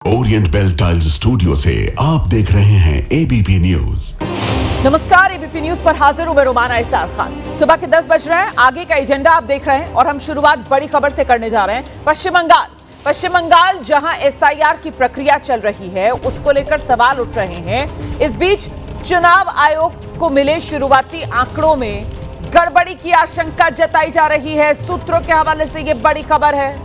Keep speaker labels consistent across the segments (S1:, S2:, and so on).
S1: Orient bell tiles studio से आप देख रहे हैं एबीपी न्यूज।
S2: नमस्कार, एबीपी न्यूज पर हाजिर हूं मैं रोमाना इसार खान। सुबह के 10 बज रहे हैं। आगे का एजेंडा आप देख रहे हैं और हम शुरुआत बड़ी खबर से करने जा रहे हैं। पश्चिम बंगाल जहां एसआईआर की प्रक्रिया चल रही है, उसको लेकर सवाल उठ रहे हैं। इस बीच चुनाव आयोग को मिले शुरुआती आंकड़ों में गड़बड़ी की आशंका जताई जा रही है। सूत्रों के हवाले से यह बड़ी खबर है।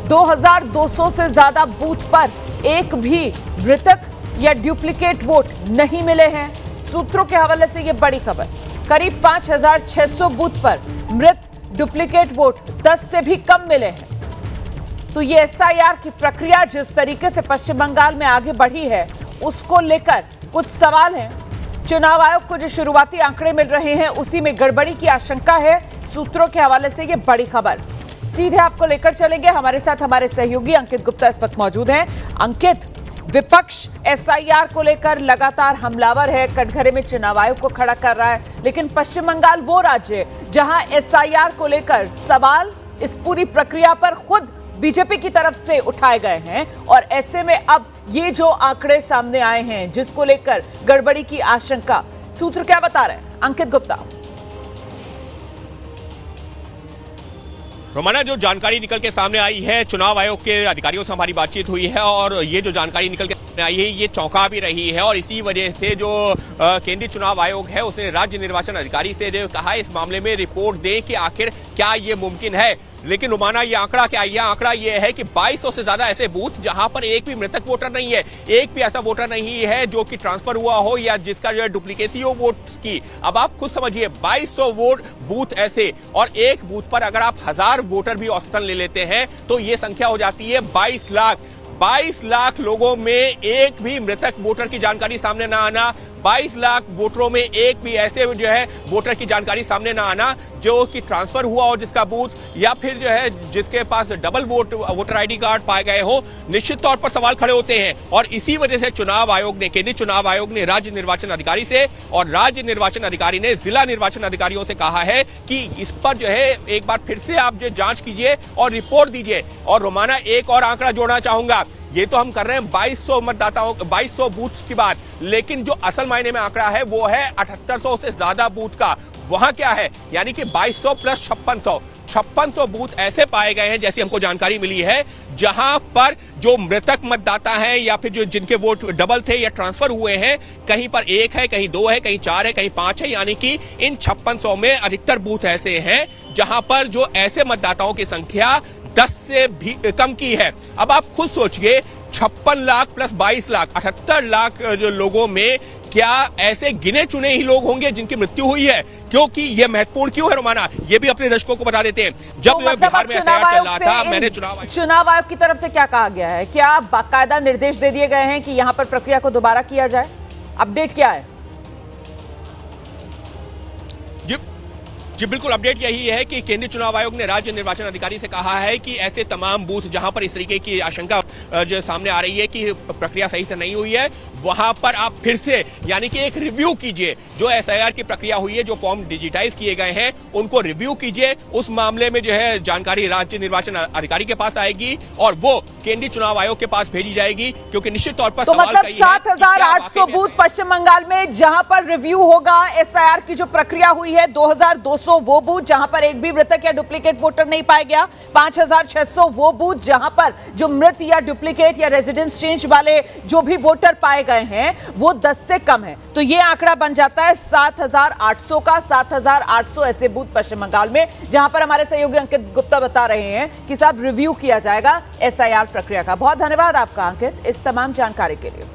S2: 2200 से ज्यादा बूथ पर एक भी मृतक या डुप्लीकेट वोट नहीं मिले हैं। सूत्रों के हवाले से यह बड़ी खबर। करीब 5600 बूथ पर मृत डुप्लीकेट वोट 10 से भी कम मिले हैं। तो ये एसआईआर की प्रक्रिया जिस तरीके से पश्चिम बंगाल में आगे बढ़ी है, उसको लेकर कुछ सवाल हैं। चुनाव आयोग को जो शुरुआती आंकड़े मिल रहे हैं, उसी में गड़बड़ी की आशंका है। सूत्रों के हवाले से यह बड़ी खबर। सीधे आपको लेकर चलेंगे। हमारे साथ हमारे सहयोगी अंकित गुप्ता इस वक्त मौजूद हैं। अंकित, विपक्ष एसआईआर को लेकर लगातार हमलावर है, कटघरे में चुनाव आयोग को खड़ा कर रहा है, लेकिन पश्चिम बंगाल वो राज्य है जहां एसआईआर को लेकर सवाल इस पूरी प्रक्रिया पर खुद बीजेपी की तरफ से उठाए गए हैं। और ऐसे में अब ये जो आंकड़े सामने आए हैं, जिसको लेकर गड़बड़ी की आशंका, सूत्र क्या बता रहे हैं? अंकित गुप्ता।
S3: रोमाना, जो जानकारी निकल के सामने आई है, चुनाव आयोग के अधिकारियों से हमारी बातचीत हुई है और ये जो जानकारी निकल के सामने आई है, ये चौंका भी रही है। और इसी वजह से जो केंद्रीय चुनाव आयोग है, उसने राज्य निर्वाचन अधिकारी से जो कहा है, इस मामले में रिपोर्ट दें कि आखिर क्या ये मुमकिन है। लेकिन रोमाना, ये आंकड़ा क्या है? ये आंकड़ा ये है कि 2200 से ज्यादा ऐसे बूथ जहां पर एक भी मृतक वोटर नहीं है, एक भी ऐसा वोटर नहीं है जो कि ट्रांसफर हुआ हो या जिसका जो है डुप्लीकेसी हो वोट्स की। अब आप खुद समझिए, 2200 वोट बूथ ऐसे, और एक बूथ पर अगर आप 1000 वोटर भी औसतन ले लेते हैं तो ये संख्या हो जाती है 22 लाख। 22 लाख लोगों में एक भी मृतक वोटर की जानकारी सामने ना आना, 22 लाख वोटरों में एक भी ऐसे जो है वोटर की जानकारी सामने ना आना जो कि ट्रांसफर हुआ हो जिसका बूथ, या फिर जो है जिसके पास डबल वोटर आईडी कार्ड पाए गए हो, निश्चित तौर पर सवाल खड़े होते हैं। और इसी वजह से चुनाव आयोग ने, केंद्रीय चुनाव आयोग ने राज्य निर्वाचन अधिकारी से और राज्य निर्वाचन अधिकारी ने जिला निर्वाचन अधिकारियों से कहा है कि इस पर जो है एक बार फिर से आप जो जांच कीजिए और रिपोर्ट दीजिए। और रोमाना, एक और आंकड़ा जोड़ना चाहूंगा। ये तो हम कर रहे हैं 2200 मतदाताओं, 2200 बूथ की बात, लेकिन जो असल मायने में आंकड़ा है वो है 7800 से ज्यादा बूथ का। वहां क्या है, यानी कि 2200 प्लस 5600 बूथ ऐसे पाए गए हैं, जैसी हमको जानकारी मिली है, जहां पर जो मृतक मतदाता हैं या फिर जो जिनके वोट डबल थे या ट्रांसफर हुए हैं, कहीं पर 1 है, कहीं 2 है, कहीं 4 है, कहीं 5 है। यानी कि इन 5600 में अधिकतर बूथ ऐसे हैं जहां पर जो ऐसे मतदाताओं की संख्या 10 से भी कम की है। अब आप खुद सोचिए, 56 लाख प्लस 22 लाख, 78 लाख जो लोगों में क्या ऐसे गिने चुने ही लोग होंगे जिनकी मृत्यु हुई है? क्योंकि ये महत्वपूर्ण क्यों है रोमाना, ये भी अपने दर्शकों को बता देते हैं। जब
S2: तो मतलब
S3: बिहार में एसआईआर चल रहा था, मैंने
S2: चुनाव आयोग की तरफ से क्या कहा गया है? क्या बाकायदा निर्देश दे दिए गए हैं कि यहां पर प्रक्रिया को दोबारा किया जाए? अपडेट क्या है?
S3: जी बिल्कुल, अपडेट यही है कि केंद्रीय चुनाव आयोग ने राज्य निर्वाचन अधिकारी से कहा है कि ऐसे तमाम बूथ जहां पर इस तरीके की आशंका जो सामने आ रही है कि प्रक्रिया सही से नहीं हुई है, वहां पर आप फिर से यानी कि एक रिव्यू कीजिए। जो एसआईआर की प्रक्रिया हुई है, जो फॉर्म डिजिटाइज किए गए हैं, उनको रिव्यू कीजिए। उस मामले में जो है जानकारी राज्य निर्वाचन अधिकारी के पास आएगी और वो केंद्रीय चुनाव आयोग के पास भेजी जाएगी, क्योंकि निश्चित तौर पर
S2: तो मतलब 7800 बूथ पश्चिम बंगाल में जहां पर रिव्यू होगा एसआईआर की जो प्रक्रिया हुई है, 2200 वो बूथ जहां पर एक भी मृतक या डुप्लीकेट वोटर नहीं पाया गया, 5600 वो बूथ जहां पर जो मृत या डुप्लीकेट या रेजिडेंस चेंज वाले जो भी वोटर पाए गए हैं वो 10 से कम है। तो ये आंकड़ा बन जाता है 7800 का। 7800 ऐसे बूथ पश्चिम बंगाल में जहां पर हमारे सहयोगी अंकित गुप्ता बता रहे हैं कि साहब रिव्यू किया जाएगा एसआईआर प्रक्रिया का। बहुत धन्यवाद आपका अंकित इस तमाम जानकारी के लिए।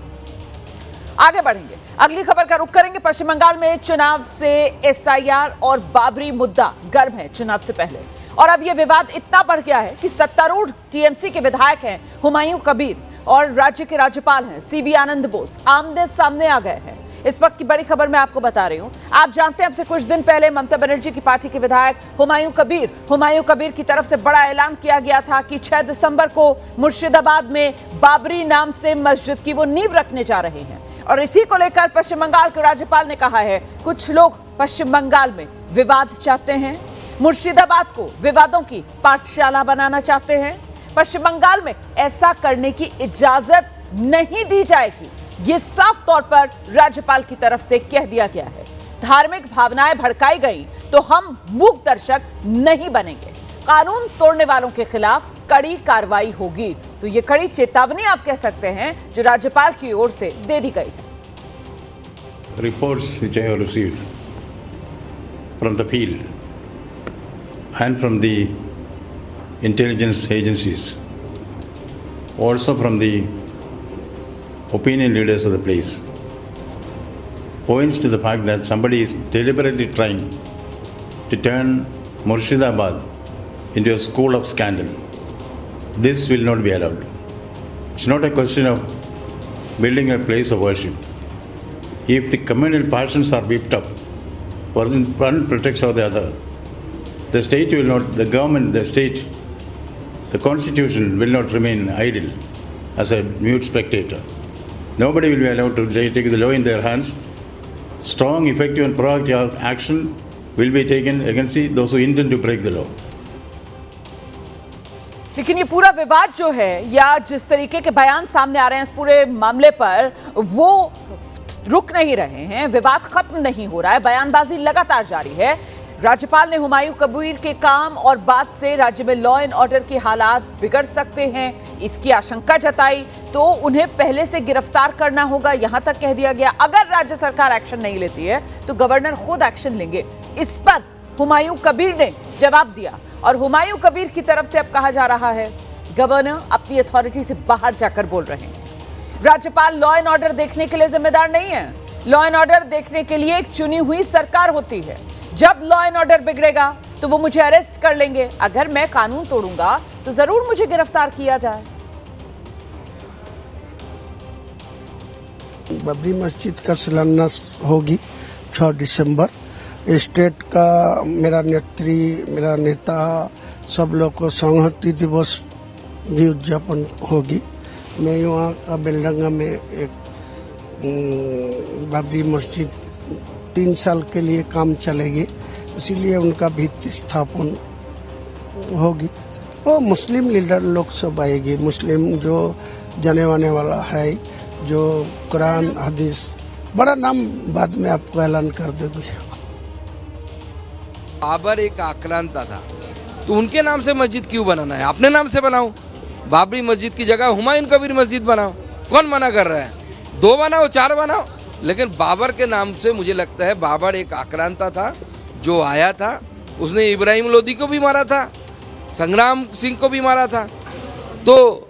S2: आगे बढ़ेंगे, अगली खबर का रुख करेंगे। पश्चिम बंगाल में चुनाव से एसआईआर और बाबरी मुद्दा गर्म है चुनाव से पहले, और अब यह विवाद इतना बढ़ गया है कि सत्तारूढ़ टीएमसी के विधायक हैं हुमायूं कबीर और राज्य के राज्यपाल हैं सीवी आनंद बोस आमने सामने आ गए हैं। इस वक्त की बड़ी खबर मैं आपको बता रही हूं। आप जानते हैं, अब से कुछ दिन पहले ममता बनर्जी की पार्टी के विधायक हुमायूं कबीर की तरफ से बड़ा ऐलान किया गया था कि 6 दिसंबर को मुर्शिदाबाद में बाबरी नाम से मस्जिद की वो नींव रखने जा रहे हैं। और इसी को लेकर पश्चिम बंगाल के राज्यपाल ने कहा है, कुछ लोग पश्चिम बंगाल में विवाद चाहते हैं, मुर्शिदाबाद को विवादों की पाठशाला बनाना चाहते हैं। पश्चिम बंगाल में ऐसा करने की इजाजत नहीं दी जाएगी। ये साफ तौर पर राज्यपाल की तरफ से कह दिया गया है। धार्मिक भावनाएं भड़काई गई तो हम मूक दर्शक नहीं बनेंगे। कानून तोड़ने वालों के खिलाफ कड़ी कार्रवाई होगी। तो ये कड़ी चेतावनी आप कह सकते हैं जो राज्यपाल की ओर से दे दी गई है।
S4: Reports which I have received from the field and from the intelligence agencies, also from the opinion leaders of the place, points to the fact that somebody is deliberately trying to turn Murshidabad into a school of scandal. This will not be allowed. It's not a question of building a place of worship. If the communal passions are whipped up, one protects of the other, the state will not, the government, the state, the constitution will not remain idle as a mute spectator. Nobody will be allowed to take the law in their hands. Strong, effective and proactive action will be taken against those who intend to break the law.
S2: लेकिन ये पूरा विवाद जो है या जिस तरीके के बयान सामने आ रहे हैं इस पूरे मामले पर, वो रुक नहीं रहे हैं। विवाद खत्म नहीं हो रहा है, बयानबाजी लगातार जारी है। राज्यपाल ने हुमायूं कबीर के काम और बात से राज्य में लॉ एंड ऑर्डर के हालात बिगड़ सकते हैं, इसकी आशंका जताई। तो उन्हें पहले से गिरफ्तार करना होगा, यहां तक कह दिया गया। अगर राज्य सरकार एक्शन नहीं लेती है तो गवर्नर खुद एक्शन लेंगे। इस पर हुमायूं कबीर ने जवाब दिया और हुमायूं कबीर की तरफ से अब कहा जा रहा है गवर्नर अपनी अथॉरिटी से बाहर जाकर बोल रहे हैं। राज्यपाल लॉ एंड ऑर्डर देखने के लिए जिम्मेदार नहीं है। लॉ एंड ऑर्डर देखने के लिए एक चुनी हुई सरकार होती है। जब लॉ एंड ऑर्डर बिगड़ेगा तो वो मुझे अरेस्ट कर लेंगे। अगर मैं कानून तोड़ूंगा तो जरूर मुझे गिरफ्तार किया जाए।
S5: बाबरी मस्जिद का शिलान्यास होगी 6 दिसंबर। स्टेट का मेरा नेता सब लोग को संहति दिवस भी उद्यापन होगी। मैं यहाँ का बेलडंगा में एक बाबरी मस्जिद 3 साल के लिए काम चलेगी, इसीलिए उनका भित्ति स्थापन होगी। वो मुस्लिम लीडर लोग सब आएगी। मुस्लिम जो जाने वाने वाला है, जो कुरान हदीस, बड़ा नाम बाद में आपको ऐलान कर देंगे।
S6: बाबर एक आक्रांता था, तो उनके नाम से मस्जिद क्यों बनाना है? अपने नाम से बनाओ। बाबरी मस्जिद की जगह हुमायूं कबीर मस्जिद बनाओ। कौन मना कर रहा है? 2 बनाओ, 4 बनाओ, लेकिन बाबर के नाम से मुझे लगता है बाबर एक आक्रांता था जो आया था। उसने इब्राहिम लोदी को भी मारा था, संग्राम सिंह को भी मारा था, तो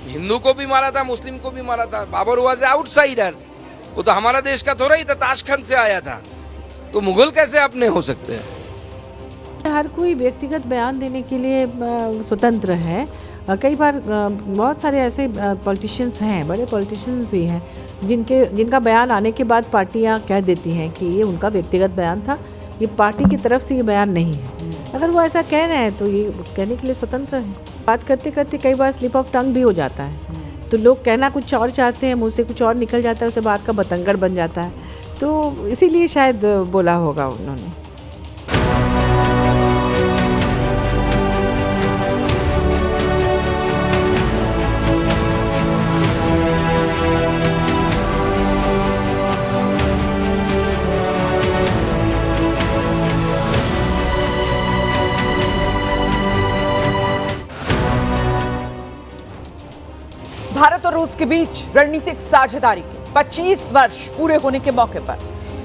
S6: हिंदू को भी मारा था, मुस्लिम को भी मारा था। Babur was outsider. वो तो हमारा देश का थोड़ा ही था, ताशखंड से आया था। तो मुगल कैसे अपने हो सकते हैं?
S7: हर कोई व्यक्तिगत बयान देने के लिए स्वतंत्र है। कई बार बहुत सारे ऐसे पॉलिटिशियंस हैं, बड़े पॉलिटिशियंस भी हैं, जिनका बयान आने के बाद पार्टियां कह देती हैं कि ये उनका व्यक्तिगत बयान था, ये पार्टी की तरफ से ये बयान नहीं है। अगर वो ऐसा कह रहे हैं तो ये कहने के लिए स्वतंत्र है। बात करते करते कई बार स्लिप ऑफ टंग भी हो जाता है, तो लोग कहना कुछ और चाहते हैं, मुँह से कुछ और निकल जाता है, उससे बात का बतंगड़ बन जाता है। तो इसीलिए शायद बोला होगा उन्होंने।
S2: भारत और रूस के बीच रणनीतिक साझेदारी के 25 वर्ष पूरे होने के मौके पर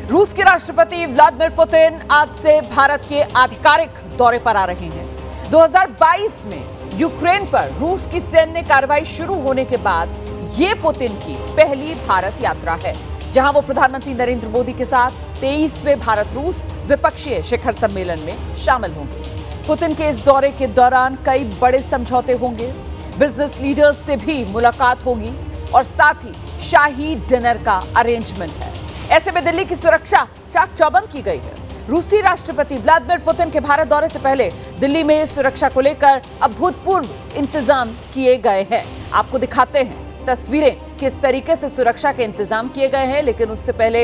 S2: रूस के राष्ट्रपति व्लादिमीर पुतिन आज से भारत के आधिकारिक दौरे पर आ रहे हैं। 2022 में यूक्रेन पर रूस की सैन्य कार्रवाई शुरू होने के बाद ये पुतिन की पहली भारत यात्रा है, जहां वो प्रधानमंत्री नरेंद्र मोदी के साथ 23वें भारत रूस द्विपक्षीय शिखर सम्मेलन में शामिल होंगे। पुतिन के इस दौरे के दौरान कई बड़े समझौते होंगे, बिजनेस लीडर्स से भी मुलाकात होगी और साथ ही शाही डिनर का अरेंजमेंट है। ऐसे में दिल्ली की सुरक्षा चाक चौबंद की गई है। रूसी राष्ट्रपति व्लादिमीर पुतिन के भारत दौरे से पहले दिल्ली में सुरक्षा को लेकर अभूतपूर्व इंतजाम किए गए हैं। आपको दिखाते हैं तस्वीरें किस तरीके से सुरक्षा के इंतजाम किए गए हैं, लेकिन उससे पहले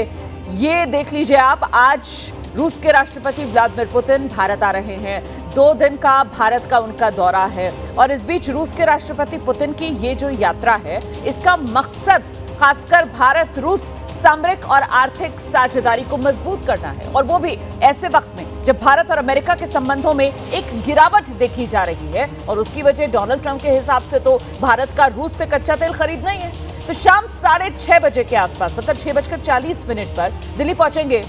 S2: ये देख लीजिए आप, आज रूस के राष्ट्रपति व्लादिमीर पुतिन भारत आ रहे हैं। 2 दिन का भारत का उनका दौरा है और इस बीच रूस के राष्ट्रपति पुतिन की ये जो यात्रा है, इसका मकसद खासकर भारत रूस सामरिक और आर्थिक साझेदारी को मजबूत करना है, और वो भी ऐसे वक्त में जब भारत और अमेरिका के संबंधों में एक गिरावट देखी जा रही है। और उसकी वजह डोनाल्ड ट्रंप के हिसाब से तो भारत का रूस से कच्चा तेल खरीदना ही है। तो शाम 6:30 बजे के आसपास, मतलब 6:40 पर दिल्ली पहुंचेंगे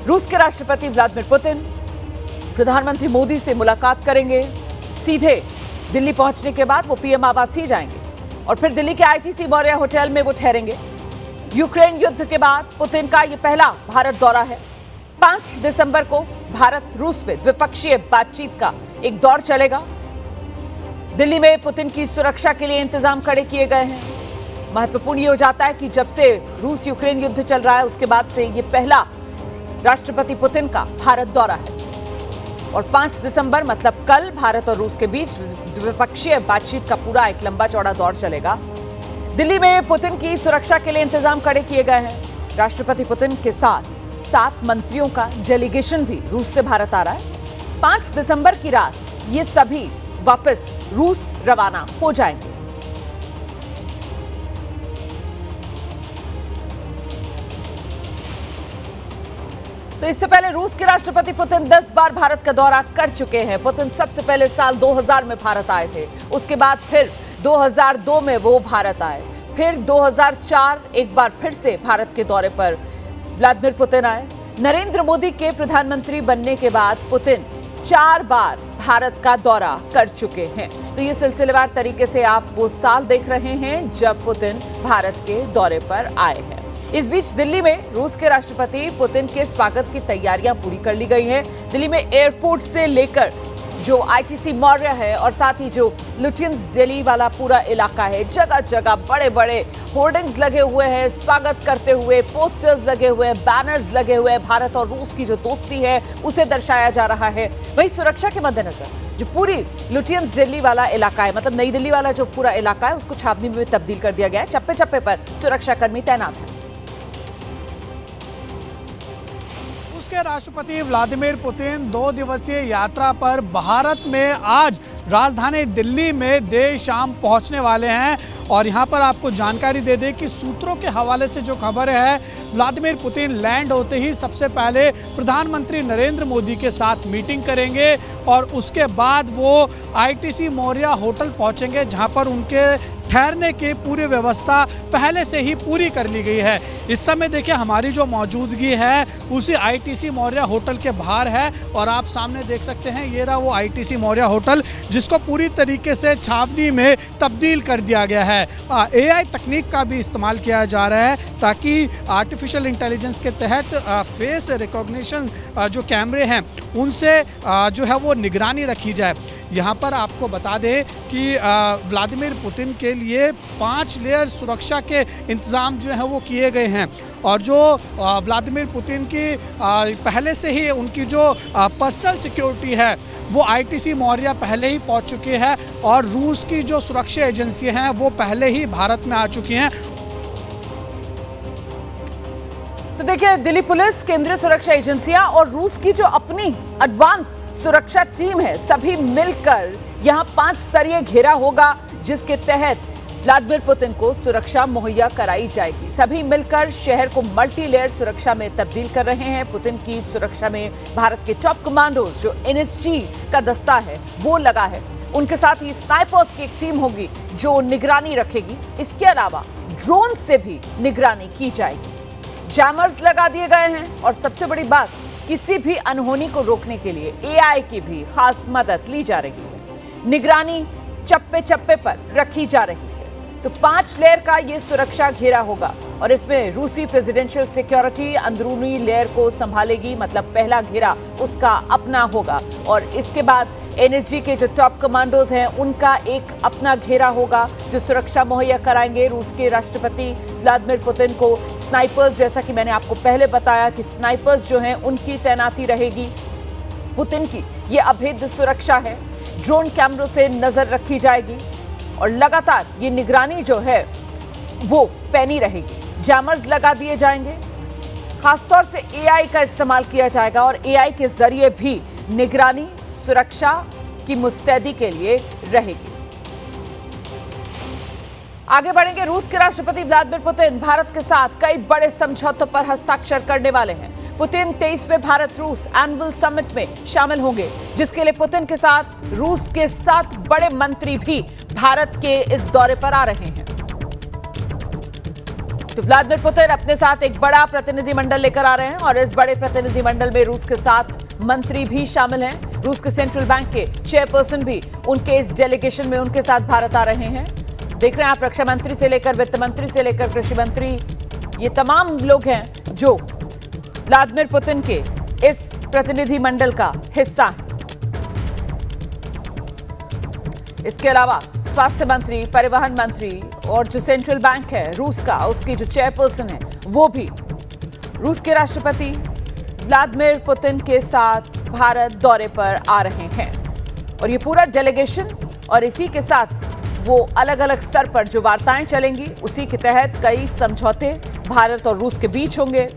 S2: रूस के राष्ट्रपति व्लादिमीर पुतिन। प्रधानमंत्री मोदी से मुलाकात करेंगे। सीधे दिल्ली पहुंचने के बाद वो पीएम आवास ही जाएंगे और फिर दिल्ली के आईटीसी मौर्या होटल में वो ठहरेंगे। यूक्रेन युद्ध के बाद पुतिन का ये पहला भारत दौरा है। 5 दिसंबर को भारत रूस में द्विपक्षीय बातचीत का एक दौर चलेगा। दिल्ली में पुतिन की सुरक्षा के लिए इंतजाम कड़े किए गए हैं। महत्वपूर्ण ये हो जाता है कि जब से रूस यूक्रेन युद्ध चल रहा है, उसके बाद से ये पहला राष्ट्रपति पुतिन का भारत दौरा है। और 5 दिसंबर मतलब कल भारत और रूस के बीच द्विपक्षीय बातचीत का पूरा एक लंबा चौड़ा दौर चलेगा। दिल्ली में पुतिन की सुरक्षा के लिए इंतजाम कड़े किए गए हैं। राष्ट्रपति पुतिन के साथ 7 मंत्रियों का डेलीगेशन भी रूस से भारत आ रहा है। 5 दिसंबर की रात ये सभी वापस रूस रवाना हो जाएंगे। तो इससे पहले रूस के राष्ट्रपति पुतिन 10 बार भारत का दौरा कर चुके हैं। पुतिन सबसे पहले साल 2000 में भारत आए थे, उसके बाद फिर 2002 में वो भारत आए, फिर 2004 एक बार फिर से भारत के दौरे पर व्लादिमीर पुतिन आए। नरेंद्र मोदी के प्रधानमंत्री बनने के बाद पुतिन 4 बार भारत का दौरा कर चुके हैं। तो ये सिलसिलेवार तरीके से आप वो साल देख रहे हैं जब पुतिन भारत के दौरे पर आए हैं। इस बीच दिल्ली में रूस के राष्ट्रपति पुतिन के स्वागत की तैयारियां पूरी कर ली गई हैं। दिल्ली में एयरपोर्ट से लेकर जो आईटीसी मौर्या है और साथ ही जो लुटियंस दिल्ली वाला पूरा इलाका है, जगह जगह बड़े बड़े होर्डिंग्स लगे हुए हैं, स्वागत करते हुए पोस्टर्स लगे हुए हैं, बैनर्स लगे हुए हैं। भारत और रूस की जो दोस्ती है उसे दर्शाया जा रहा है। वहीं सुरक्षा के मद्देनजर जो पूरी लुटियंस दिल्ली वाला इलाका है, मतलब नई दिल्ली वाला जो पूरा इलाका है, उसको छावनी में तब्दील कर दिया गया है। चप्पे चप्पे पर सुरक्षाकर्मी तैनात हैं।
S8: के राष्ट्रपति व्लादिमीर पुतिन 2 दिवसीय यात्रा पर भारत में आज राजधानी दिल्ली में देर शाम पहुंचने वाले हैं। और यहां पर आपको जानकारी दे दें कि सूत्रों के हवाले से जो खबर है, व्लादिमीर पुतिन लैंड होते ही सबसे पहले प्रधानमंत्री नरेंद्र मोदी के साथ मीटिंग करेंगे और उसके बाद वो आईटीसी मौर्या होटल पहुंचेंगे, जहां पर उनके ठहरने की पूरी व्यवस्था पहले से ही पूरी कर ली गई है। इस समय देखिए हमारी जो मौजूदगी है उसी आईटीसी मौर्या होटल के बाहर है और आप सामने देख सकते हैं ये रहा वो आईटीसी मौर्या होटल, जिसको पूरी तरीके से छावनी में तब्दील कर दिया गया है। एआई तकनीक का भी इस्तेमाल किया जा रहा है ताकि आर्टिफिशियल इंटेलिजेंस के तहत फेस रिकॉग्निशन जो कैमरे हैं उनसे जो है वो निगरानी रखी जाए। यहाँ पर आपको बता दें कि व्लादिमीर पुतिन के लिए 5 लेयर सुरक्षा के इंतज़ाम जो है वो किए गए हैं। और जो व्लादिमीर पुतिन की पहले से ही उनकी जो पर्सनल सिक्योरिटी है वो आईटीसी मौर्या पहले ही पहुंच चुकी है और रूस की जो सुरक्षा एजेंसी हैं वो पहले ही भारत में आ चुकी हैं।
S2: तो देखिए, दिल्ली पुलिस, केंद्रीय सुरक्षा एजेंसियां और रूस की जो अपनी एडवांस सुरक्षा टीम है, सभी मिलकर यहां 5 स्तरीय घेरा होगा, जिसके तहत व्लादिमीर पुतिन को सुरक्षा मुहैया कराई जाएगी। सभी मिलकर शहर को मल्टी लेयर सुरक्षा में तब्दील कर रहे हैं। पुतिन की सुरक्षा में भारत के टॉप कमांडोज जो एनएसजी का दस्ता है वो लगा है। उनके साथ ही स्नाइपर्स की एक टीम होगी जो निगरानी रखेगी। इसके अलावा ड्रोन से भी निगरानी की जाएगी। जैमर्स लगा दिए गए हैं और सबसे बड़ी बात, किसी भी अनहोनी को रोकने के लिए एआई की भी खास मदद ली जा रही है। निगरानी चप्पे चप्पे पर रखी जा रही है। तो 5 लेयर का ये सुरक्षा घेरा होगा और इसमें रूसी प्रेसिडेंशियल सिक्योरिटी अंदरूनी लेयर को संभालेगी, मतलब पहला घेरा उसका अपना होगा। और इसके बाद एनएसजी के जो टॉप कमांडोज हैं उनका एक अपना घेरा होगा जो सुरक्षा मुहैया कराएंगे रूस के राष्ट्रपति व्लादिमीर पुतिन को। स्नाइपर्स, जैसा कि मैंने आपको पहले बताया कि स्नाइपर्स जो हैं उनकी तैनाती रहेगी। पुतिन की ये अभेद्य सुरक्षा है। ड्रोन कैमरों से नजर रखी जाएगी और लगातार ये निगरानी जो है वो पैनी रहेगी। जैमर्स लगा दिए जाएंगे। खासतौर से एआई का इस्तेमाल किया जाएगा और एआई के जरिए भी निगरानी सुरक्षा की मुस्तैदी के लिए रहेगी। आगे बढ़ेंगे। रूस के राष्ट्रपति व्लादिमीर पुतिन भारत के साथ कई बड़े समझौतों पर हस्ताक्षर करने वाले हैं। पुतिन 23वें भारत रूस एनुअल समिट में शामिल होंगे, जिसके लिए पुतिन के साथ रूस के 7 बड़े मंत्री भी भारत के इस दौरे पर आ रहे हैं। तो व्लादिमीर पुतिन अपने साथ एक बड़ा प्रतिनिधिमंडल लेकर आ रहे हैं और इस बड़े प्रतिनिधिमंडल में रूस के 7 मंत्री भी शामिल हैं। रूस के सेंट्रल बैंक के चेयरपर्सन भी उनके इस डेलीगेशन में उनके साथ भारत आ रहे हैं। देख रहे हैं आप, रक्षा मंत्री से लेकर वित्त मंत्री से लेकर कृषि मंत्री, ये तमाम लोग हैं जो व्लादिमीर पुतिन के इस प्रतिनिधिमंडल का हिस्सा है। इसके अलावा स्वास्थ्य मंत्री, परिवहन मंत्री और जो सेंट्रल बैंक है रूस का, उसकी जो चेयरपर्सन है वो भी रूस के राष्ट्रपति व्लादिमीर पुतिन के साथ भारत दौरे पर आ रहे हैं। और ये पूरा डेलीगेशन और इसी के साथ वो अलग अलग स्तर पर जो वार्ताएं चलेंगी, उसी के तहत कई समझौते भारत और रूस के बीच होंगे।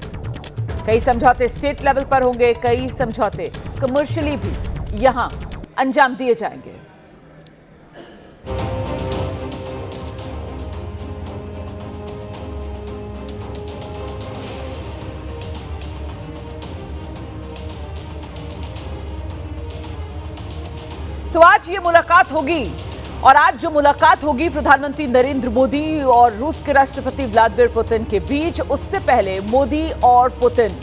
S2: कई समझौते स्टेट लेवल पर होंगे, कई समझौते कमर्शियली भी यहां अंजाम दिए जाएंगे। तो आज ये मुलाकात होगी और आज जो मुलाकात होगी प्रधानमंत्री नरेंद्र मोदी और रूस के राष्ट्रपति व्लादिमीर पुतिन के बीच, उससे पहले मोदी और पुतिन,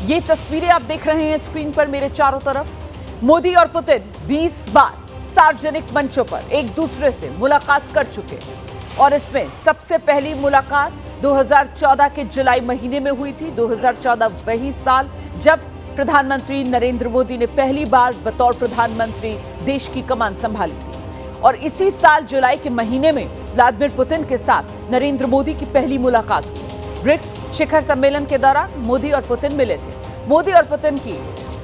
S2: ये तस्वीरें आप देख रहे हैं स्क्रीन पर मेरे चारों तरफ। मोदी और पुतिन 20 बार सार्वजनिक मंचों पर एक दूसरे से मुलाकात कर चुके और इसमें सबसे पहली मुलाकात 2014 के जुलाई महीने में हुई थी। 2014 वही साल जब प्रधानमंत्री नरेंद्र मोदी ने पहली बार बतौर प्रधानमंत्री देश की कमान संभाली थी। और इसी साल जुलाई के महीने में व्लादिमीर पुतिन के साथ नरेंद्र मोदी की पहली मुलाकात हुई। ब्रिक्स शिखर सम्मेलन के दौरान मोदी और पुतिन मिले थे। मोदी और पुतिन की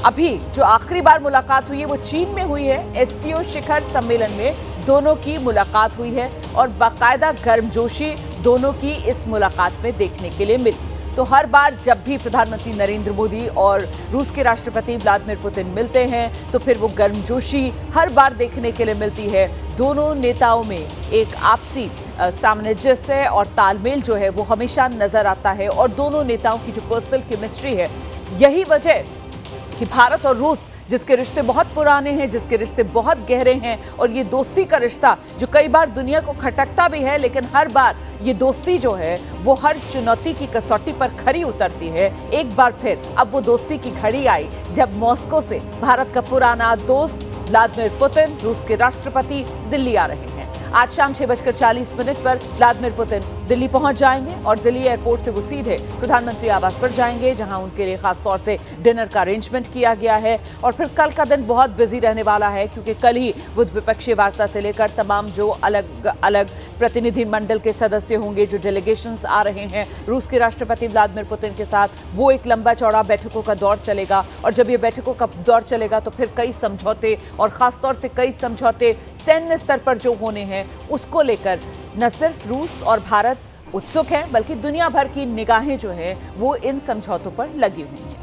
S2: अभी जो आखिरी बार मुलाकात हुई है वो चीन में हुई है। एससीओ शिखर सम्मेलन में दोनों की मुलाकात हुई है और बाकायदा गर्मजोशी दोनों की इस मुलाकात में देखने के लिए मिली। तो हर बार जब भी प्रधानमंत्री नरेंद्र मोदी और रूस के राष्ट्रपति व्लादिमीर पुतिन मिलते हैं तो फिर वो गर्मजोशी हर बार देखने के लिए मिलती है। दोनों नेताओं में एक आपसी सामंजस्य और तालमेल जो है वो हमेशा नजर आता है और दोनों नेताओं की जो पर्सनल केमिस्ट्री है, यही वजह कि भारत और रूस जिसके रिश्ते बहुत पुराने हैं, जिसके रिश्ते बहुत गहरे हैं और ये दोस्ती का रिश्ता जो कई बार दुनिया को खटकता भी है, लेकिन हर बार ये दोस्ती जो है वो हर चुनौती की कसौटी पर खरी उतरती है। एक बार फिर अब वो दोस्ती की घड़ी आई जब मॉस्को से भारत का पुराना दोस्त व्लादिमीर पुतिन, रूस के राष्ट्रपति, दिल्ली आ रहे हैं। आज शाम 6:40 पर व्लादिमीर पुतिन दिल्ली पहुंच जाएंगे और दिल्ली एयरपोर्ट से वो सीधे प्रधानमंत्री आवास पर जाएंगे, जहां उनके लिए खासतौर से डिनर का अरेंजमेंट किया गया है। और फिर कल का दिन बहुत बिजी रहने वाला है क्योंकि कल ही वो द्विपक्षीय वार्ता से लेकर तमाम जो अलग अलग प्रतिनिधिमंडल के सदस्य होंगे, जो डेलीगेशंस आ रहे हैं रूस के राष्ट्रपति व्लादिमीर पुतिन के साथ, वो एक लंबा चौड़ा बैठकों का दौर चलेगा। और जब ये बैठकों का दौर चलेगा तो फिर कई समझौते और खासतौर से कई समझौते सैन्य स्तर पर जो होने हैं उसको लेकर न सिर्फ रूस और भारत उत्सुक हैं, बल्कि दुनिया भर की निगाहें जो है वो इन समझौतों पर लगी हुई हैं।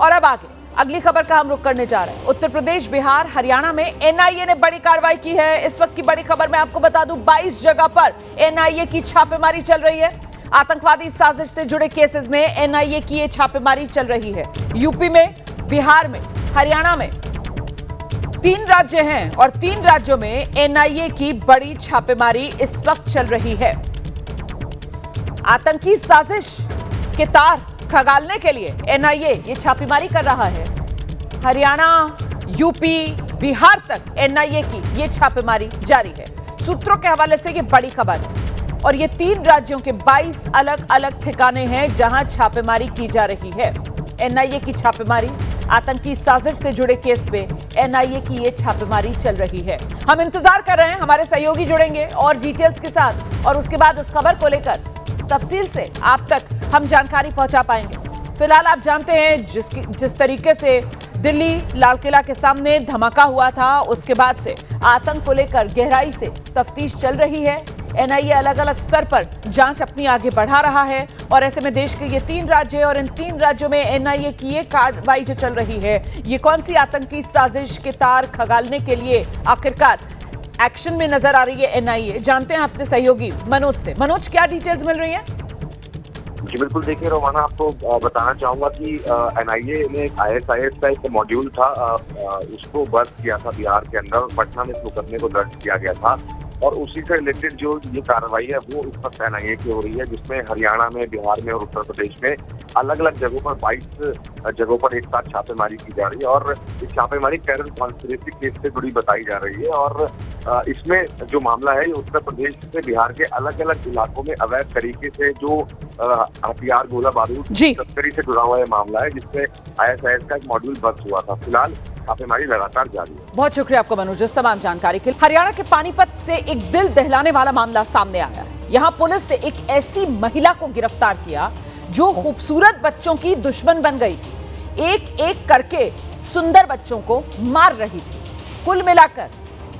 S2: और अब आगे अगली खबर का हम रुख करने जा रहे हैं। उत्तर प्रदेश, बिहार, हरियाणा में एनआईए ने बड़ी कार्रवाई की है। इस वक्त की बड़ी खबर मैं आपको बता दूं, 22 जगह पर एनआईए की छापेमारी चल रही है। आतंकवादी साजिश से जुड़े केसेस में एनआईए की ये छापेमारी चल रही है। यूपी में, बिहार में, हरियाणा में 3 राज्य हैं और 3 राज्यों में एनआईए की बड़ी छापेमारी इस वक्त चल रही है। आतंकी साजिश के तार खंगालने के लिए एनआईए ये छापेमारी कर रहा है। हरियाणा, यूपी, बिहार तक एनआईए की ये छापेमारी जारी है। सूत्रों के हवाले से ये बड़ी खबर है और ये 3 राज्यों के 22 अलग अलग ठिकाने हैं जहां छापेमारी की जा रही है। एनआईए की छापेमारी, आतंकी साजिश से जुड़े केस में एनआईए की ये छापेमारी चल रही है। हम इंतजार कर रहे हैं, हमारे सहयोगी जुड़ेंगे और डिटेल्स के साथ और उसके बाद इस खबर को लेकर तफसील से आप तक हम जानकारी पहुंचा पाएंगे। फिलहाल आप जानते हैं जिस तरीके से दिल्ली लाल किला के सामने धमाका हुआ था, उसके बाद से आतंक को लेकर गहराई से तफ्तीश चल रही है। एनआईए अलग अलग स्तर पर जांच अपनी आगे बढ़ा रहा है और ऐसे में देश के ये 3 राज्य हैं और इन 3 राज्यों में एनआईए की ये कार्रवाई जो चल रही है, ये कौन सी आतंकी साजिश के तार खगालने के लिए आखिरकार एक्शन में नजर आ रही है एनआईए, जानते हैं अपने सहयोगी मनोज से। मनोज, क्या डिटेल्स मिल रही है?
S9: जी बिल्कुल, देखिए रोमाना, आपको बताना चाहूंगा कि एनआईए ने ISIS का एक मॉड्यूल था, उसको बर्थ किया था बिहार के अंदर और पटना में इस मुकदमे को दर्ज किया गया था और उसी से रिलेटेड जो ये कार्रवाई है वो इस वक्त एनआईए की हो रही है, जिसमें हरियाणा में, बिहार में और उत्तर प्रदेश में अलग अलग जगहों पर 22 जगहों पर एक साथ छापेमारी की जा रही है और इस छापेमारी टेरर कॉन्स्पिरेसी केस से जुड़ी बताई जा रही है और इसमें जो मामला है ये उत्तर प्रदेश से बिहार के अलग अलग इलाकों में अवैध तरीके से जो हथियार, गोला बारूद तस्करी से जुड़ा हुआ मामला है, जिससे ISIS का एक मॉड्यूल बर्थ हुआ था। फिलहाल छापेमारी लगातार जारी है।
S2: बहुत शुक्रिया आपको मनोज इस तमाम जानकारी के लिए। हरियाणा के पानीपत से एक दिल दहलाने वाला मामला सामने आया है। यहाँ पुलिस ने एक ऐसी महिला को गिरफ्तार किया जो खूबसूरत बच्चों की दुश्मन बन गई थी, एक एक करके सुंदर बच्चों को मार रही थी। कुल मिलाकर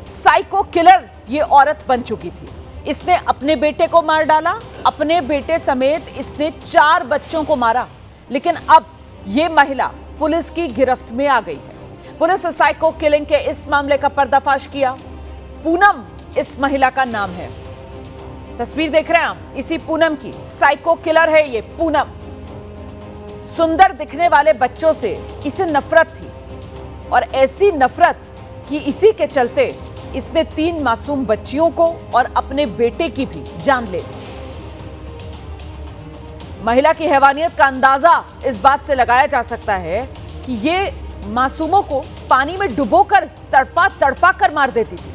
S2: साइको किलर ये औरत बन चुकी थी। इसने अपने बेटे को मार डाला, अपने बेटे समेत इसने 4 बच्चों को मारा, लेकिन अब ये महिला पुलिस की गिरफ्त में आ गई है। पुलिस ने साइको किलिंग के इस मामले का पर्दाफाश किया। पूनम इस महिला का नाम है। तस्वीर देख रहे हैं आप, इसी पूनम की। साइको किलर है ये पूनम। सुंदर दिखने वाले बच्चों से इसे नफरत थी और ऐसी नफरत कि इसी के चलते इसने 3 मासूम बच्चियों को और अपने बेटे की भी जान ले ली। महिला की हैवानियत का अंदाजा इस बात से लगाया जा सकता है कि ये मासूमों को पानी में डुबोकर तड़पा कर मार देती थी।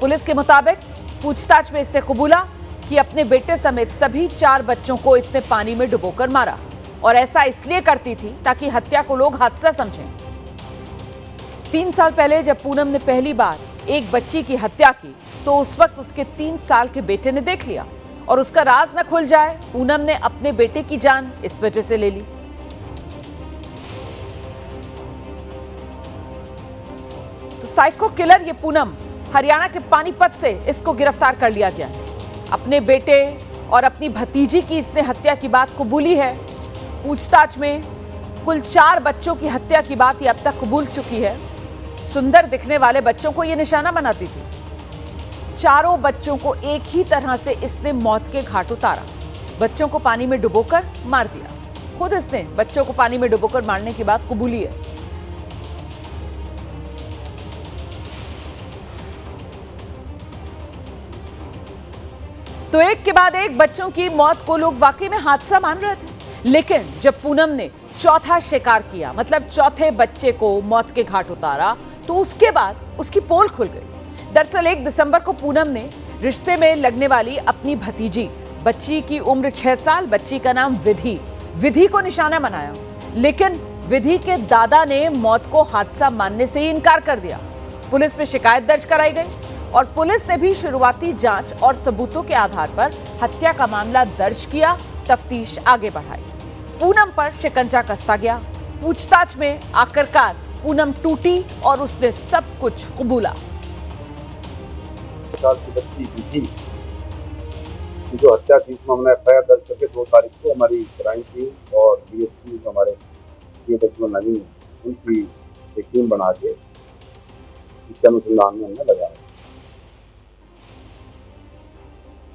S2: पुलिस के मुताबिक पूछताछ में इसने कबूला कि अपने बेटे समेत सभी 4 बच्चों को इसने पानी में डुबोकर मारा और ऐसा इसलिए करती थी ताकि हत्या को लोग हादसा समझें। 3 साल पहले जब पूनम ने पहली बार एक बच्ची की हत्या की तो उस वक्त उसके 3 साल के बेटे ने देख लिया और उसका राज न खुल जाए, पूनम ने अपने बेटे की जान इस वजह से ले ली। तो साइको किलर ये पूनम, हरियाणा के पानीपत से इसको गिरफ्तार कर लिया गया है। अपने बेटे और अपनी भतीजी की इसने हत्या की बात कबूली है। पूछताछ में कुल 4 बच्चों की हत्या की बात ये अब तक कबूल चुकी है। सुंदर दिखने वाले बच्चों को ये निशाना बनाती थी। 4 बच्चों को एक ही तरह से इसने मौत के घाट उतारा। बच्चों को पानी में डुबोकर मार दिया। खुद इसने बच्चों को पानी में डुबोकर मारने की बात कबूली है। तो एक के बाद एक बच्चों की मौत को लोग वाकई में हादसा मान रहे थे, लेकिन जब पूनम ने चौथा शिकार किया, मतलब चौथे बच्चे को मौत के घाट उतारा, तो उसके बाद उसकी पोल खुल गई। दरअसल 1 दिसंबर को पूनम ने रिश्ते में लगने वाली अपनी भतीजी, बच्ची की उम्र 6 साल, बच्ची का नाम विधि को निशाना बनाया, लेकिन विधि के दादा ने मौत को हादसा मानने से ही इनकार कर दिया। पुलिस में शिकायत दर्ज कराई गई और पुलिस ने भी शुरुआती जांच और सबूतों के आधार पर हत्या का मामला दर्ज किया, तफ्तीश आगे बढ़ाई। पूनम पर शिकंजा कसता गया। पूछताछ में आखिरकार पूनम टूटी और उसने सब कुछ कबूला।
S10: साल की बच्ची विधि की जो हत्या थी, इसमें हमने FIR दर्ज करके 2 तारीख को हमारी क्राइम टीम और DSP जो हमारे CA नवीन, उनकी एक टीम बना के इसके अनुसंधान में हमने लगाया।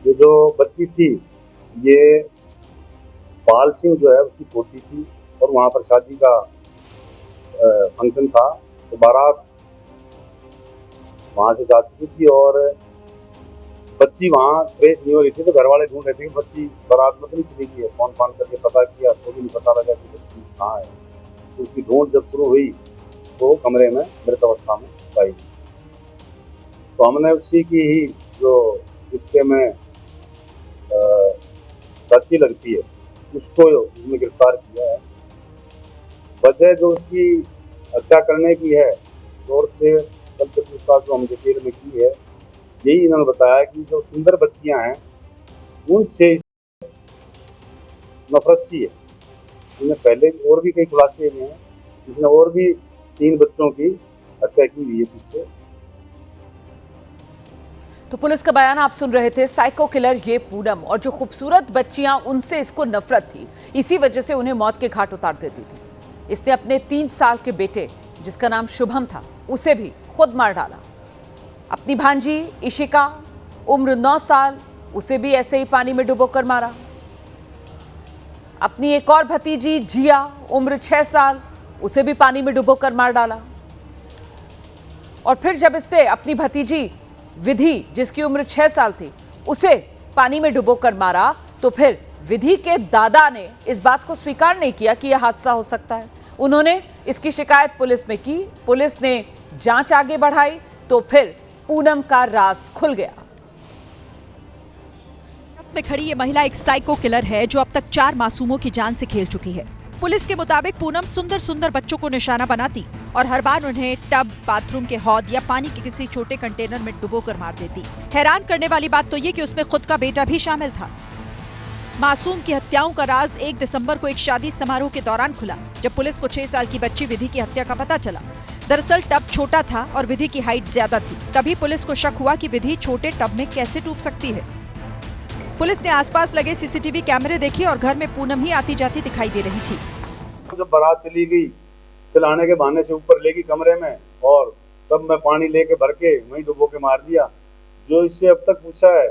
S10: ये जो बच्ची थी ये पाल सिंह जो है उसकी पोती थी और वहाँ पर शादी का फंक्शन था, तो बारात वहाँ से जा चुकी थी और बच्ची वहाँ ट्रेस नहीं हो रही थी, तो घर वाले ढूंढ रहे थे कि बच्ची बारात में तो नहीं चली गई है। फोन करके पता किया तो भी नहीं पता लगा कि बच्ची कहाँ है। तो उसकी ढूंढ जब शुरू हुई तो कमरे में मृत अवस्था में पाई। तो हमने उसी की ही जो रिश्ते में चाची लगती है उसको उसमें गिरफ्तार किया है। वजह जो उसकी हत्या करने की है, जोर से कल से पूछताछ जो हम डिटेल में की है, यही इन्होंने बताया कि जो सुंदर बच्चियां हैं उनसे नफरत सी है। इन्हें पहले और भी कई खुलासे हुए हैं, इसने और भी 3 बच्चों की हत्या की हुई है पीछे।
S2: तो पुलिस का बयान आप सुन रहे थे। साइको किलर ये पूनम, और जो खूबसूरत बच्चियां, उनसे इसको नफरत थी, इसी वजह से उन्हें मौत के घाट उतार देती थी। इसने अपने 3 साल के बेटे, जिसका नाम शुभम था, उसे भी खुद मार डाला। अपनी भांजी इशिका, उम्र 9 साल, उसे भी ऐसे ही पानी में डुबोकर मारा। अपनी एक और भतीजी जिया, उम्र 6 साल, उसे भी पानी में डुबोकर मार डाला। और फिर जब इसने अपनी भतीजी विधि, जिसकी उम्र 6 साल थी, उसे पानी में डुबोकर मारा, तो फिर विधि के दादा ने इस बात को स्वीकार नहीं किया कि यह हादसा हो सकता है। उन्होंने इसकी शिकायत पुलिस में की। पुलिस ने जांच आगे बढ़ाई तो फिर पूनम का राज खुल गया।
S11: में खड़ी ये महिला एक साइको किलर है जो अब तक 4 मासूमों की जान से खेल चुकी है। पुलिस के मुताबिक पूनम सुंदर सुंदर बच्चों को निशाना बनाती और हर बार उन्हें टब, बाथरूम के हौद या पानी के किसी छोटे कंटेनर में डुबोकर मार देती। हैरान करने वाली बात तो ये कि उसमें खुद का बेटा भी शामिल था। मासूम की हत्याओं का राज 1 दिसंबर को एक शादी समारोह के दौरान खुला, जब पुलिस को 6 साल की बच्ची विधि की हत्या का पता चला। दरअसल टब छोटा था और विधि की हाइट ज्यादा थी। तभी पुलिस को शक हुआ कि विधि छोटे टब में कैसे डूब सकती है। पुलिस ने आसपास लगे सीसीटीवी कैमरे देखे और घर में पूनम ही आती जाती दिखाई दे रही थी।
S10: जब बारात चली गई, पिलाने के बहाने से ऊपर ले गई कमरे में, और तब मैं पानी लेके भर के वहीं डुबो के मार दिया। जो इससे अब तक पूछा है,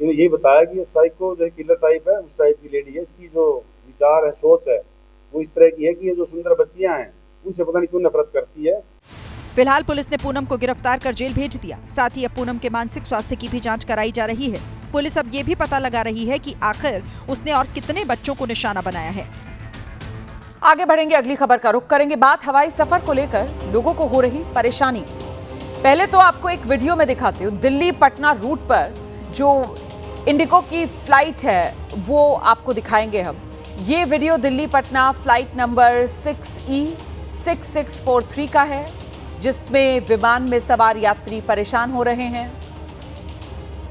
S10: इन्हें यही बताया कि ये साइको जो किलर टाइप है, उस टाइप की लेडी है। इसकी जो विचार है, सोच है, वो इस तरह की है कि ये जो सुंदर बच्चियां हैं, उनसे पता नहीं क्यों नफरत करती है।
S11: फिलहाल पुलिस ने पूनम को गिरफ्तार कर जेल भेज दिया। साथ ही अब पूनम के मानसिक स्वास्थ्य की भी जांच कराई जा रही है। पुलिस अब ये भी पता लगा रही है कि आखिर उसने और कितने बच्चों को निशाना बनाया है।
S2: आगे बढ़ेंगे, अगली खबर का रुख करेंगे। बात हवाई सफर को लेकर लोगों को हो रही परेशानी की। पहले तो आपको एक वीडियो में दिखाती हूँ। दिल्ली पटना रूट पर जो इंडिगो की फ्लाइट है, वो आपको दिखाएंगे हम। ये video Delhi Patna flight number 6E6643 का है, जिसमें विमान में सवार यात्री परेशान हो रहे हैं।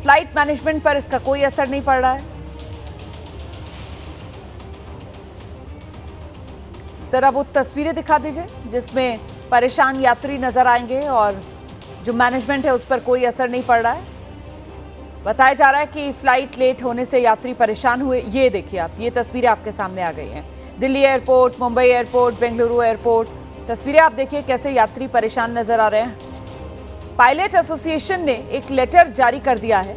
S2: फ्लाइट मैनेजमेंट पर इसका कोई असर नहीं पड़ रहा है। जरा वो तस्वीरें दिखा दीजिए जिसमें परेशान यात्री नजर आएंगे और जो मैनेजमेंट है उस पर कोई असर नहीं पड़ रहा है। बताया जा रहा है कि फ्लाइट लेट होने से यात्री परेशान हुए। ये देखिए आप, ये तस्वीरें आपके सामने आ गई हैं। Delhi airport, Mumbai airport, Bengaluru airport, तस्वीरें आप देखिए कैसे यात्री परेशान नजर आ रहे हैं। पायलट एसोसिएशन ने एक लेटर जारी कर दिया है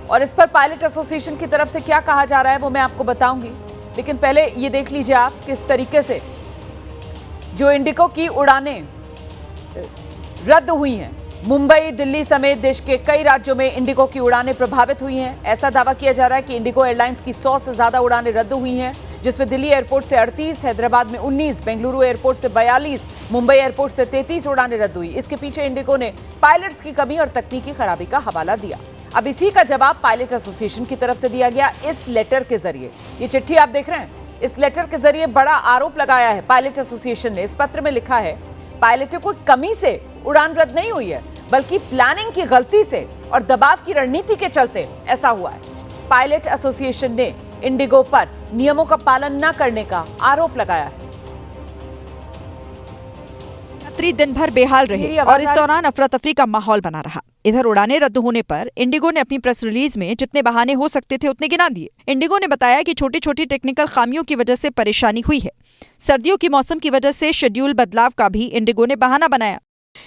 S2: और इस पर पायलट एसोसिएशन की तरफ से क्या कहा जा रहा है वो मैं आपको बताऊंगी। लेकिन पहले ये देख लीजिए आप किस तरीके से जो इंडिगो की उड़ानें रद्द हुई हैं। मुंबई, दिल्ली समेत देश के कई राज्यों में इंडिगो की उड़ानें प्रभावित हुई हैं। ऐसा दावा किया जा रहा है कि इंडिगो एयरलाइंस की 100 से ज्यादा उड़ानें रद्द हुई हैं, जिसमें दिल्ली एयरपोर्ट से 38, हैदराबाद में 19, बेंगलुरु एयरपोर्ट से 42, मुंबई एयरपोर्ट से 33 उड़ानें रद्द हुई। इसके पीछे इंडिगो ने पायलट्स की कमी और तकनीकी खराबी का हवाला दिया। अब इसी का जवाब पायलट एसोसिएशन की तरफ से दिया गया इस लेटर के जरिए। ये चिट्ठी आप देख रहे हैं, इस लेटर के जरिए बड़ा आरोप लगाया है पायलट एसोसिएशन ने। इस पत्र में लिखा है, पायलटों को कमी से उड़ान रद्द नहीं हुई है, बल्कि प्लानिंग की गलती से और दबाव की रणनीति के चलते ऐसा हुआ है। पायलट एसोसिएशन ने इंडिगो पर नियमों का पालन न करने का आरोप लगाया है।
S11: यात्री दिन भर बेहाल रहे और इस दौरान अफरा तफरी का माहौल बना रहा। इधर उड़ानें रद्द होने पर इंडिगो ने अपनी प्रेस रिलीज में जितने बहाने हो सकते थे उतने गिना दिए। इंडिगो ने बताया कि छोटी छोटी टेक्निकल खामियों की वजह से परेशानी हुई है। सर्दियों की मौसम की वजह से शेड्यूल बदलाव का भी इंडिगो ने बहाना बनाया।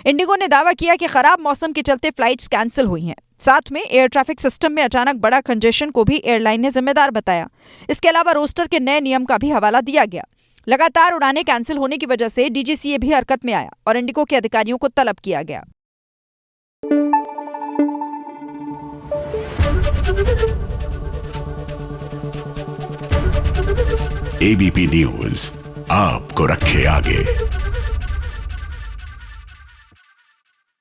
S11: इंडिगो ने दावा किया कि खराब मौसम के चलते फ्लाइट्स कैंसिल हुई हैं। साथ में एयर ट्रैफिक सिस्टम में अचानक बड़ा कंजेशन को भी एयरलाइन ने जिम्मेदार बताया। इसके अलावा रोस्टर के नए नियम का भी हवाला दिया गया। लगातार उड़ानें कैंसिल होने की वजह से डीजीसीए भी हरकत में आया और इंडिगो के अधिकारियों को तलब किया गया।
S1: एबीपी न्यूज आपको रखे आगे।